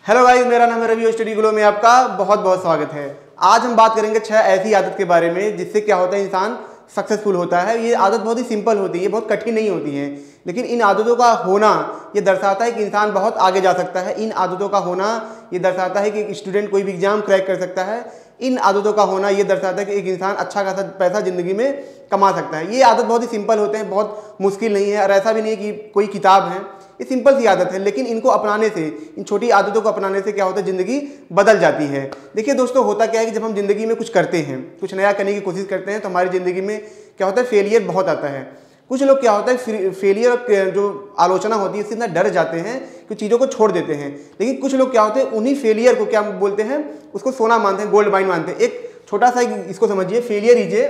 Hello guys, मेरा नाम है रवि और स्टडी ग्लो में आपका बहुत बहुत स्वागत है। आज हम बात करेंगे 6 ऐसी आदत के बारे में जिससे क्या होता है, इंसान सक्सेसफुल होता है। ये आदत बहुत ही सिंपल होती है, बहुत कठिन नहीं होती है, लेकिन इन आदतों का होना ये दर्शाता है कि इंसान बहुत आगे जा सकता है। इन आदतों का होना ये दर्शाता है कि एक स्टूडेंट कोई भी एग्जाम क्रैक कर सकता है। इन आदतों का होना ये दर्शाता है कि एक इंसान अच्छा खासा पैसा जिंदगी में कमा सकता है। ये आदत बहुत ही सिंपल होते हैं, बहुत मुश्किल नहीं है और ऐसा भी नहीं है कि कोई किताब है। ये सिंपल सी आदत है, लेकिन इनको अपनाने से, इन छोटी आदतों को अपनाने से क्या होता है, ज़िंदगी बदल जाती है। देखिए दोस्तों, होता क्या है कि जब हम ज़िंदगी में कुछ करते हैं, कुछ नया करने की कोशिश करते हैं, तो हमारी ज़िंदगी में क्या होता है, फेलियर बहुत आता है। कुछ लोग क्या होता है, फेलियर जो आलोचना होती है इससे इतना डर जाते हैं कि चीज़ों को छोड़ देते हैं। लेकिन कुछ लोग क्या होते हैं, उन्हीं फेलियर को क्या बोलते हैं, उसको सोना मानते हैं, गोल्ड माइन मानते हैं। एक छोटा सा इसको समझिए, failure is a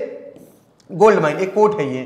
gold mine, एक कोट है ये,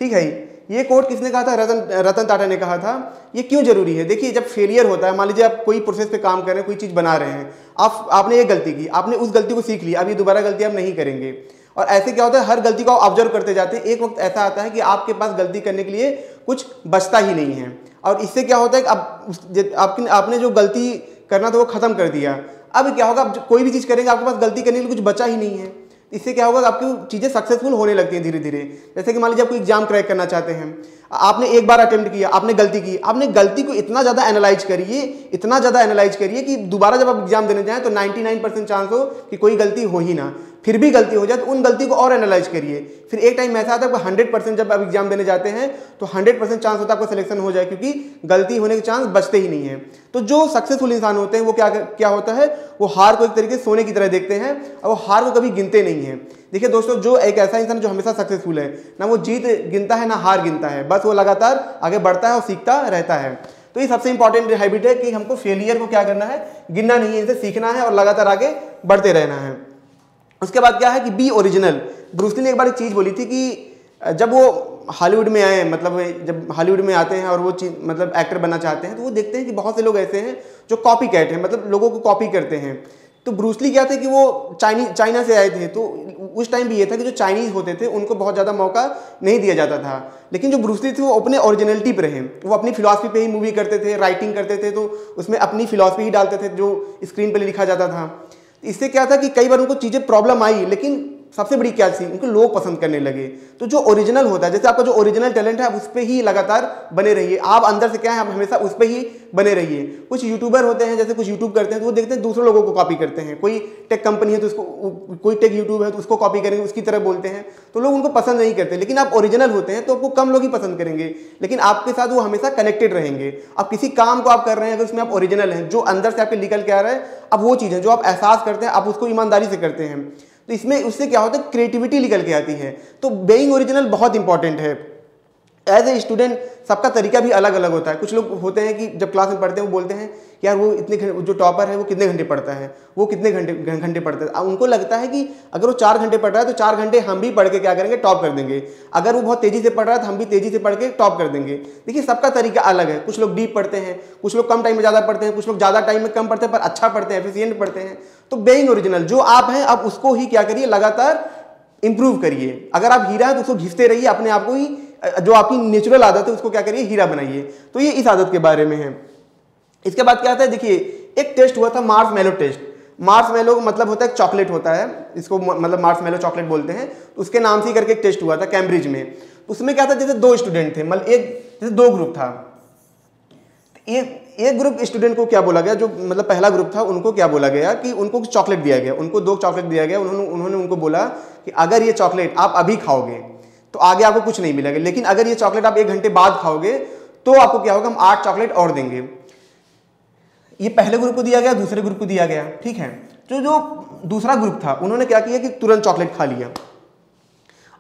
ठीक है। ये कोट किसने कहा था? रतन टाटा ने कहा था। ये क्यों जरूरी है? देखिए, जब फेलियर होता है, मान लीजिए आप कोई प्रोसेस पे काम कर रहे हैं, कोई चीज़ बना रहे हैं, आपने ये गलती की, आपने उस गलती को सीख लिया, अब ये दोबारा गलती आप नहीं करेंगे। और ऐसे क्या होता है, हर गलती को आप ऑब्जर्व करते जाते हैं। एक वक्त ऐसा आता है कि आपके पास गलती करने के लिए कुछ बचता ही नहीं है, और इससे क्या होता है कि आपने जो गलती करना था वो खत्म कर दिया। अब क्या होगा, आप कोई भी चीज़ करेंगे, आपके पास गलती करने के लिए कुछ बचा ही नहीं है। इससे क्या होगा, आपकी चीज़ें सक्सेसफुल होने लगती हैं धीरे धीरे। जैसे कि मान लीजिए आप कोई एग्जाम क्रैक करना चाहते हैं, आपने एक बार अटेम्प्ट किया, आपने गलती की, आपने गलती को इतना ज़्यादा एनालाइज करिए, इतना ज़्यादा एनालाइज करिए कि दोबारा जब आप एग्जाम देने जाएं तो 99% चांस हो कि कोई गलती हो ही ना। फिर भी गलती हो जाए तो उन गलती को और एनालाइज करिए। फिर एक टाइम ऐसा आता है 100% जब आप एग्जाम देने जाते हैं तो 100% चांस होता है आपका सिलेक्शन हो जाए, क्योंकि गलती होने के चांस बचते ही नहीं है। तो जो सक्सेसफुल इंसान होते हैं वो क्या होता है, वो हार को एक तरीके से सोने की तरह देखते हैं और वो हार को कभी गिनते नहीं है। देखिए दोस्तों, जो एक ऐसा इंसान जो हमेशा सक्सेसफुल है, ना वो जीत गिनता है ना हार गिनता है, बस वो लगातार आगे बढ़ता है और सीखता रहता है। तो ये सबसे इंपॉर्टेंट हैबिट है कि हमको फेलियर को क्या करना है, गिनना नहीं है, इनसे सीखना है और लगातार आगे बढ़ते रहना है। उसके बाद क्या है कि बी ओरिजिनल। ब्रूस ली ने एक बार एक चीज़ बोली थी कि जब वो हॉलीवुड में आए, मतलब जब हॉलीवुड में आते हैं और वो चीज मतलब एक्टर बनना चाहते हैं, तो वो देखते हैं कि बहुत से लोग ऐसे हैं जो कॉपी कैट हैं, मतलब लोगों को कॉपी करते हैं। तो ब्रूस ली क्या थे कि वो चाइना से आए थे, तो उस टाइम भी ये था कि जो चाइनीज़ होते थे उनको बहुत ज़्यादा मौका नहीं दिया जाता था। लेकिन जो ब्रूस ली थे वो अपने ओरिजिनलिटी पर रहे, वो अपनी फिलॉसफी पे ही मूवी करते थे, राइटिंग करते थे, तो उसमें अपनी फिलॉसफी ही डालते थे जो स्क्रीन पर लिखा जाता था। इससे क्या था कि कई बार उनको चीज़ें प्रॉब्लम आई, लेकिन सबसे बड़ी क्या थी, उनको लोग पसंद करने लगे। तो जो ओरिजिनल होता है, जैसे आपका जो ओरिजिनल टैलेंट है, आप उस पर ही लगातार बने रहिए। आप अंदर से क्या है, आप हमेशा उस पर ही बने रहिए। कुछ यूट्यूबर होते हैं, जैसे कुछ यूट्यूब करते हैं तो वो देखते हैं दूसरे लोगों को कॉपी करते हैं। कोई टेक कंपनी है तो उसको, कोई टेक यूट्यूब है तो उसको कॉपी करेंगे, उसकी तरह बोलते हैं, तो लोग उनको पसंद नहीं करते। लेकिन आप ओरिजिनल होते हैं तो आपको कम लोग ही पसंद करेंगे, लेकिन आपके साथ वो हमेशा कनेक्टेड रहेंगे। आप किसी काम को आप कर रहे हैं, अगर उसमें आप ओरिजिनल हैं, जो अंदर से आपके निकल के आ रहा है, अब वो चीज़ है जो आप एहसास करते हैं, आप उसको ईमानदारी से करते हैं, तो इसमें उससे क्या होता है, क्रिएटिविटी निकल के आती है। तो बीइंग ओरिजिनल बहुत इंपॉर्टेंट है। एज ए स्टूडेंट सबका तरीका भी अलग अलग होता है। कुछ लोग होते हैं कि जब क्लास में पढ़ते हैं वो बोलते हैं यार वो इतने जो टॉपर है वो कितने घंटे पढ़ता है, वो कितने घंटे पढ़ता है। उनको लगता है कि अगर वो 4 घंटे पढ़ रहा है तो 4 घंटे हम भी पढ़ के क्या करेंगे, टॉप कर देंगे। अगर वो बहुत तेज़ी से पढ़ रहा है तो हम भी तेज़ी से पढ़ के टॉप कर देंगे। देखिए, सबका तरीका अलग है। कुछ लोग डीप पढ़ते हैं, कुछ लोग कम टाइम में ज़्यादा पढ़ते हैं, कुछ लोग ज़्यादा टाइम में कम पढ़ते हैं पर अच्छा पढ़ते हैं, एफिशिएंट पढ़ते हैं। तो बीइंग ओरिजिनल जो आप हैं, आप उसको ही क्या करिए, लगातार इंप्रूव करिए। अगर आप हीरा है तो उसको घिसते रहिए, अपने आप को ही, जो आपकी नेचुरल आदत है उसको क्या करिए, हीरा बनाइए। तो ये इस आदत के बारे में है। इसके बाद क्या आता है, देखिए एक टेस्ट हुआ था, मार्शमैलो टेस्ट। मार्शमैलो मतलब होता है चॉकलेट होता है, इसको मतलब मार्शमैलो चॉकलेट बोलते हैं। तो उसके नाम से करके एक टेस्ट हुआ था कैम्ब्रिज में। उसमें क्या था, जैसे 2 स्टूडेंट थे, मतलब जैसे 2 ग्रुप था। एक ग्रुप स्टूडेंट को क्या बोला गया, जो मतलब पहला ग्रुप था, उनको क्या बोला गया कि उनको चॉकलेट दिया गया, उनको 2 चॉकलेट दिया गया। उन्होंने उनको बोला कि अगर ये चॉकलेट आप अभी खाओगे तो आगे आपको कुछ नहीं मिलेगा, लेकिन अगर ये चॉकलेट आप 1 घंटे बाद खाओगे तो आपको क्या होगा, हम 8 चॉकलेट और देंगे। ये पहले ग्रुप को दिया गया, दूसरे ग्रुप को दिया गया, ठीक है। जो दूसरा ग्रुप था उन्होंने क्या किया कि तुरंत चॉकलेट खा लिया।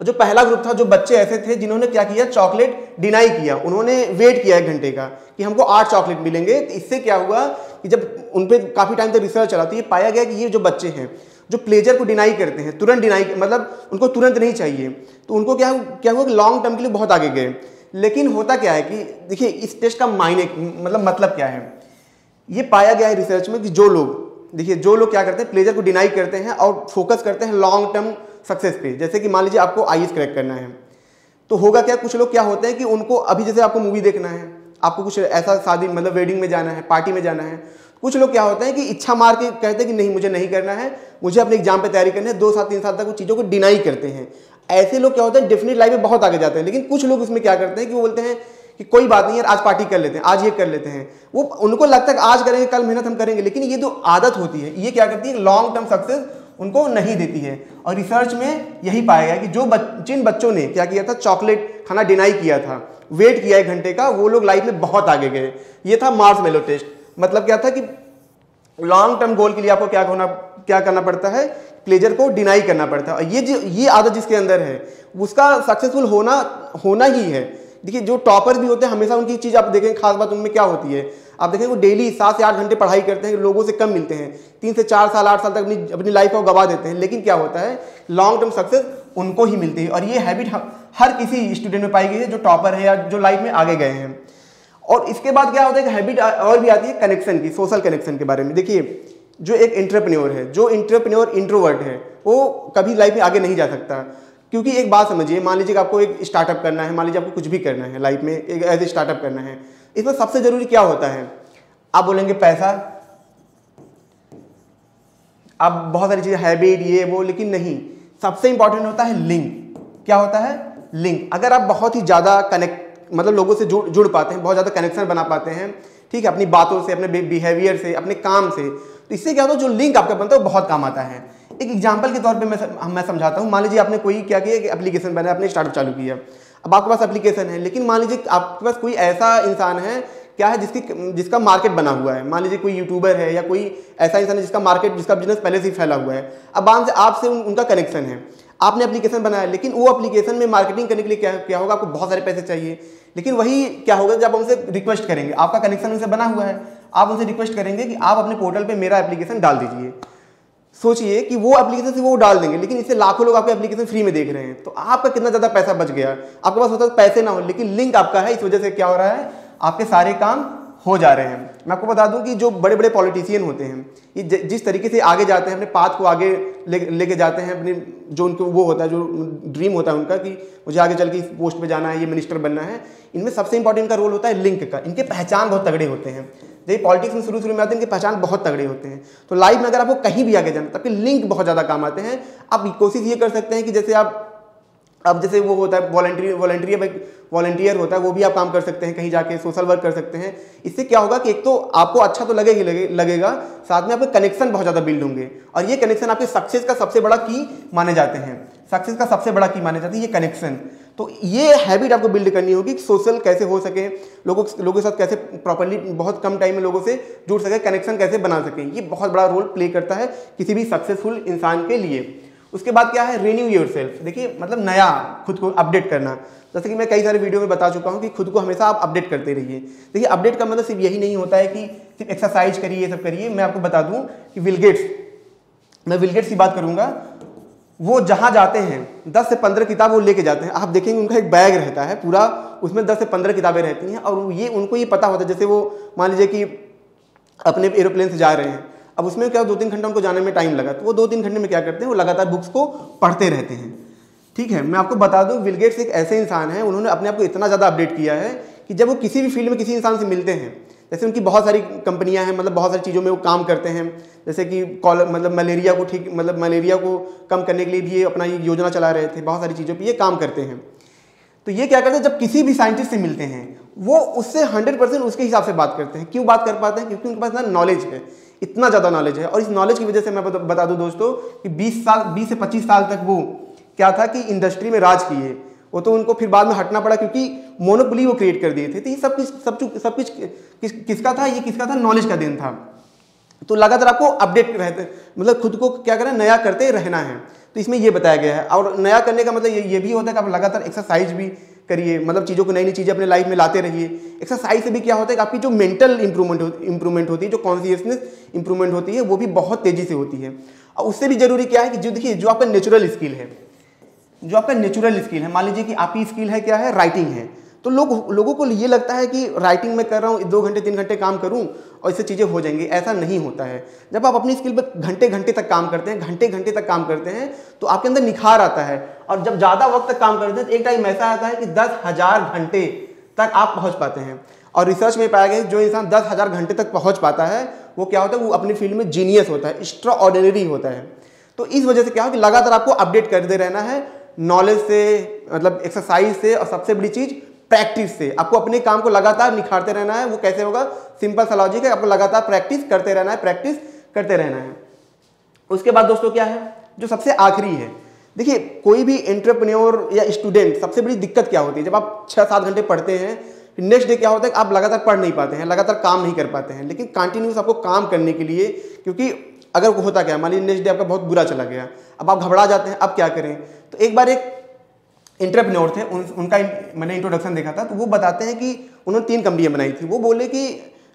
और जो पहला ग्रुप था, जो बच्चे ऐसे थे जिन्होंने क्या किया, चॉकलेट डिनाई किया, उन्होंने वेट किया 1 घंटे का कि हमको 8 चॉकलेट मिलेंगे। तो इससे क्या हुआ कि जब उन पर काफ़ी टाइम तक रिसर्च चला तो ये पाया गया कि ये जो बच्चे हैं जो प्लेजर को डिनाई करते हैं, तुरंत डिनाई, मतलब उनको तुरंत नहीं चाहिए, तो उनको क्या हुआ कि लॉन्ग टर्म के लिए बहुत आगे गए। लेकिन होता क्या है कि देखिए, इस टेस्ट का मायने मतलब क्या है, ये पाया गया है रिसर्च में कि जो लोग क्या करते हैं, प्लेजर को डिनाई करते हैं और फोकस करते हैं लॉन्ग टर्म सक्सेस पे। जैसे कि मान लीजिए आपको आईएएस क्रैक करना है, तो होगा क्या, कुछ लोग क्या होते हैं कि उनको अभी जैसे आपको मूवी देखना है, आपको कुछ ऐसा शादी मतलब वेडिंग में जाना है, पार्टी में जाना है, कुछ लोग क्या होते हैं कि इच्छा मार के कहते हैं कि नहीं मुझे नहीं करना है, मुझे अपने एग्जाम पे तैयारी करनी है, 2 साल 3 साल तक वो चीज़ों को डिनाई करते हैं। ऐसे लोग क्या होते हैं डेफिनेट लाइफ में बहुत आगे जाते हैं। लेकिन कुछ लोग उसमें क्या करते हैं कि वो बोलते हैं कि कोई बात नहीं यार, आज पार्टी कर लेते हैं, आज ये कर लेते हैं। वो उनको लगता है कि आज करेंगे, कल मेहनत हम करेंगे, लेकिन ये जो आदत होती है ये क्या करती है, लॉन्ग टर्म सक्सेस उनको नहीं देती है। और रिसर्च में यही पाया गया कि जिन बच्चों ने क्या किया था, चॉकलेट खाना डिनाई किया था, वेट किया 1 घंटे का, वो लोग लाइफ में बहुत आगे गए। ये था मार्शमैलो टेस्ट। मतलब क्या था कि लॉन्ग टर्म गोल के लिए आपको क्या करना पड़ता है, प्लेजर को डिनाई करना पड़ता है। और ये आदत जिसके अंदर है उसका सक्सेसफुल होना ही है। देखिए जो टॉपर्स भी होते हैं हमेशा उनकी चीज़ आप देखें, खास बात उनमें क्या होती है, आप देखें वो डेली 7 से 8 घंटे पढ़ाई करते हैं, लोगों से कम मिलते हैं, 3 से 4 साल 8 साल तक अपनी लाइफ को गवा देते हैं। लेकिन क्या होता है, लॉन्ग टर्म सक्सेस उनको ही मिलती है। और ये हैबिट हर किसी स्टूडेंट में पाई गई है जो टॉपर है या जो लाइफ में आगे गए हैं। और इसके बाद क्या होता है कि हैबिट और भी आती है कनेक्शन की, सोशल कनेक्शन के बारे में। देखिए जो एक एंटरप्रेन्योर है, जो एंटरप्रेन्योर इंट्रोवर्ट है, वो कभी लाइफ में आगे नहीं जा सकता। क्योंकि एक बात समझिए, मान लीजिए कि आपको एक स्टार्टअप करना है, मान लीजिए आपको कुछ भी करना है लाइफ में, एक एज ए स्टार्टअप करना है, इसमें सबसे जरूरी क्या होता है, आप बोलेंगे पैसा, आप बहुत सारी चीजें, हैबिट, ये वो, लेकिन नहीं, सबसे इंपॉर्टेंट होता है लिंक। क्या होता है, लिंक। अगर आप बहुत ही ज्यादा मतलब लोगों से जुड़ पाते हैं, बहुत ज्यादा कनेक्शन बना पाते हैं, ठीक है, अपनी बातों से, अपने बिहेवियर से, अपने काम से, तो इससे क्या होता है, जो लिंक आपका बनता है वो बहुत काम आता है। एक एग्जांपल के तौर पे मैं समझाता हूँ। मान लीजिए आपने कोई क्या किया कि एप्लीकेशन बनाया, आपने स्टार्टअप चालू किया, अब आपके पास एप्लीकेशन है, लेकिन मान लीजिए आपके पास कोई ऐसा इंसान है क्या है जिसका मार्केट बना हुआ है, मान लीजिए कोई यूट्यूबर है या कोई ऐसा इंसान है जिसका बिजनेस पहले से ही फैला हुआ है। अब आपसे उनका कनेक्शन है, आपने एप्लीकेशन बनाया, लेकिन वो एप्लीकेशन में मार्केटिंग करने के लिए क्या होगा, आपको बहुत सारे पैसे चाहिए। लेकिन वही क्या होगा, जब उनसे रिक्वेस्ट करेंगे, आपका कनेक्शन उनसे बना हुआ है, आप उनसे रिक्वेस्ट करेंगे कि आप अपने पोर्टल पे मेरा एप्लीकेशन डाल दीजिए। सोचिए कि वो एप्लीकेशन से वो डाल देंगे, लेकिन इससे लाखों लोग आपके एप्लीकेशन फ्री में देख रहे हैं, तो आपका कितना ज्यादा पैसा बच गया। आपके पास होता है पैसे ना हो, लेकिन लिंक आपका है, इस वजह से क्या हो रहा है, आपके सारे काम हो जा रहे हैं। मैं आपको बता दूं कि जो बड़े बड़े पॉलिटिशियन होते हैं, ये जिस तरीके से आगे जाते हैं, अपने पाथ को आगे लेके जाते हैं, अपने जो उनको वो होता है, जो ड्रीम होता है उनका कि मुझे आगे चल के इस पोस्ट पे जाना है, ये मिनिस्टर बनना है, इनमें सबसे इंपॉर्टेंट का रोल होता है लिंक का। इनके पहचान बहुत तगड़े होते हैं। देखिए पॉलिटिक्स में शुरू में आते हैं, इनके पहचान बहुत तगड़े होते हैं। तो लाइफ में अगर आपको कहीं भी आगे जाना, तब के लिंक बहुत ज़्यादा काम आते हैं। आप कोशिश ये कर सकते हैं कि जैसे अब जैसे वो होता है वॉलंटियर होता है, वो भी आप काम कर सकते हैं, कहीं जाके सोशल वर्क कर सकते हैं। इससे क्या होगा कि एक तो आपको अच्छा तो लगेगा, साथ में आपके कनेक्शन बहुत ज़्यादा बिल्ड होंगे, और ये कनेक्शन आपके सक्सेस का सबसे बड़ा की माने जाते हैं। सक्सेस का सबसे बड़ा की माने जाते हैं ये कनेक्शन। तो ये हैबिट आपको बिल्ड करनी होगी कि सोशल कैसे हो सके, लोगों के साथ कैसे प्रॉपर्ली बहुत कम टाइम में लोगों से जुड़ सके, कनेक्शन कैसे बना सके, ये बहुत बड़ा रोल प्ले करता है किसी भी सक्सेसफुल इंसान के लिए। उसके बाद क्या है, रिन्यू योरसेल्फ। देखिए मतलब नया खुद को अपडेट करना। जैसे कि मैं कई सारे वीडियो में बता चुका हूं कि खुद को हमेशा आप अपडेट करते रहिए। देखिए अपडेट का मतलब सिर्फ यही नहीं होता है कि सिर्फ एक्सरसाइज करिए, ये सब करिए। मैं आपको बता दूं कि विल गेट्स की बात करूंगा, वो जहां जाते हैं 10 से 15 किताब वो लेके जाते हैं। आप देखेंगे उनका एक बैग रहता है पूरा, उसमें 10 से 15 किताबें रहती हैं, और उनको ये पता होता है, जैसे वो मान लीजिए कि अपने एरोप्लेन से जा रहे हैं, अब उसमें क्या 2-3 घंटा उनको जाने में टाइम लगा, तो वो 2-3 घंटे में क्या करते हैं, वो लगातार बुक्स को पढ़ते रहते हैं। ठीक है, मैं आपको बता दूं बिल गेट्स एक ऐसे इंसान हैं, उन्होंने अपने आप को इतना ज़्यादा अपडेट किया है कि जब वो किसी भी फील्ड में किसी इंसान से मिलते हैं, जैसे उनकी बहुत सारी कंपनियां हैं, मतलब बहुत सारी चीज़ों में वो काम करते हैं, जैसे कि मलेरिया को कम करने के लिए भी ये अपना ये योजना चला रहे थे, बहुत सारी चीज़ों पर ये काम करते हैं। तो ये क्या करते हैं, जब किसी भी साइंटिस्ट से मिलते हैं वो उससे 100% उसके हिसाब से बात करते हैं। क्यों बात कर पाते हैं, क्योंकि उनके पास ना नॉलेज है, इतना ज़्यादा नॉलेज है। और इस नॉलेज की वजह से मैं बता दूं दोस्तों कि 20 से 25 साल तक वो क्या था कि इंडस्ट्री में राज किए, वो तो उनको फिर बाद में हटना पड़ा क्योंकि मोनोपोली वो क्रिएट कर दिए थे। तो ये सब कुछ किसका था, ये किसका था, नॉलेज का देन था। तो लगातार आपको अपडेट रहते, मतलब खुद को क्या करना, नया करते रहना है। तो इसमें ये बताया गया है। और नया करने का मतलब ये भी होता है कि आप लगातार एक्सरसाइज भी करिए, मतलब चीज़ों को, नई नई चीज़ें अपने लाइफ में लाते रहिए। एक्सरसाइज से भी क्या होता है कि आपकी जो मेंटल इंप्रूवमेंट होती है, जो कॉन्शियसनेस इंप्रूवमेंट होती है, वो भी बहुत तेज़ी से होती है। और उससे भी जरूरी क्या है कि जो देखिए जो आपका नेचुरल स्किल है, मान लीजिए कि आपकी स्किल है क्या है, राइटिंग है, तो लोगों को ये लगता है कि राइटिंग में कर रहा हूँ, 2 घंटे 3 घंटे काम करूँ और इससे चीज़ें हो जाएंगी। ऐसा नहीं होता है। जब आप अपनी स्किल पर घंटे तक काम करते हैं, तो आपके अंदर निखार आता है। और जब ज़्यादा वक्त तक काम करते हैं तो एक टाइम ऐसा आता है कि 10,000 घंटे तक आप पहुँच पाते हैं। और रिसर्च में पाया गया जो इंसान 10,000 घंटे तक पहुंच पाता है वो क्या होता है, वो अपनी फील्ड में जीनियस होता है, एक्स्ट्रा ऑर्डिनरी होता है। तो इस वजह से क्या हो कि लगातार आपको अपडेट करते रहना है नॉलेज से, मतलब एक्सरसाइज से, और सबसे बड़ी चीज़ प्रैक्टिस से। आपको अपने काम को लगातार निखारते रहना है। वो कैसे होगा, सिंपल सा लॉजिक है, आपको लगातार प्रैक्टिस करते रहना है, प्रैक्टिस करते रहना है। उसके बाद दोस्तों क्या है, जो सबसे आखिरी है, देखिए कोई भी एंटरप्रेन्योर या स्टूडेंट, सबसे बड़ी दिक्कत क्या होती है, जब आप 6-7 घंटे पढ़ते हैं, नेक्स्ट डे क्या होता है कि आप लगातार पढ़ नहीं पाते हैं, लगातार काम नहीं कर पाते हैं। लेकिन कंटिन्यूस आपको काम करने के लिए, क्योंकि अगर होता क्या, मान लीजिए नेक्स्ट डे आपका बहुत बुरा चला गया, अब आप घबरा जाते हैं, अब क्या करें। तो एक बार एक एंटरप्रेन्योर थे, उनका मैंने इंट्रोडक्शन देखा था, तो वो बताते हैं कि उन्होंने 3 कंपनियां बनाई थी। वो बोले कि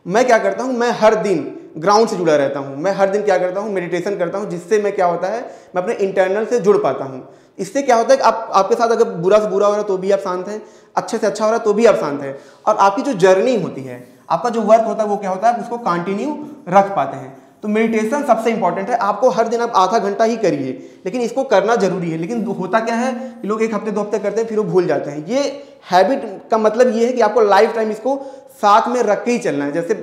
मैं क्या करता हूँ, मैं हर दिन ग्राउंड से जुड़ा रहता हूँ, मैं हर दिन क्या करता हूँ, मेडिटेशन करता हूँ, जिससे मैं क्या होता है, मैं अपने इंटरनल से जुड़ पाता हूँ। इससे क्या होता है कि आपके साथ अगर बुरा से बुरा हो रहा है तो भी आप शांत हैं, अच्छे से अच्छा हो रहा है तो भी आप शांत हैं, और आपकी जो जर्नी होती है, आपका जो वर्क होता है, वो क्या होता है, आप उसको कंटिन्यू रख पाते हैं। तो मेडिटेशन सबसे इंपॉर्टेंट है। आपको हर दिन आप आधा घंटा ही करिए, लेकिन इसको करना जरूरी है। लेकिन होता क्या है कि लोग 1 हफ्ते 2 हफ्ते करते हैं, फिर वो भूल जाते हैं। ये हैबिट का मतलब ये है कि आपको लाइफ टाइम इसको साथ में रख के ही चलना है। जैसे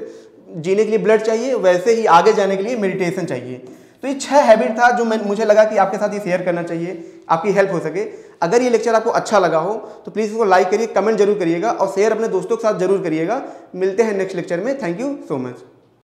जीने के लिए ब्लड चाहिए, वैसे ही आगे जाने के लिए मेडिटेशन चाहिए। तो ये 6 हैबिट था जो मुझे लगा कि आपके साथ ये शेयर करना चाहिए, आपकी हेल्प हो सके। अगर ये लेक्चर आपको अच्छा लगा हो तो प्लीज़ इसको लाइक करिए, कमेंट जरूर करिएगा, और शेयर अपने दोस्तों के साथ जरूर करिएगा। मिलते हैं नेक्स्ट लेक्चर में। Thank you so much.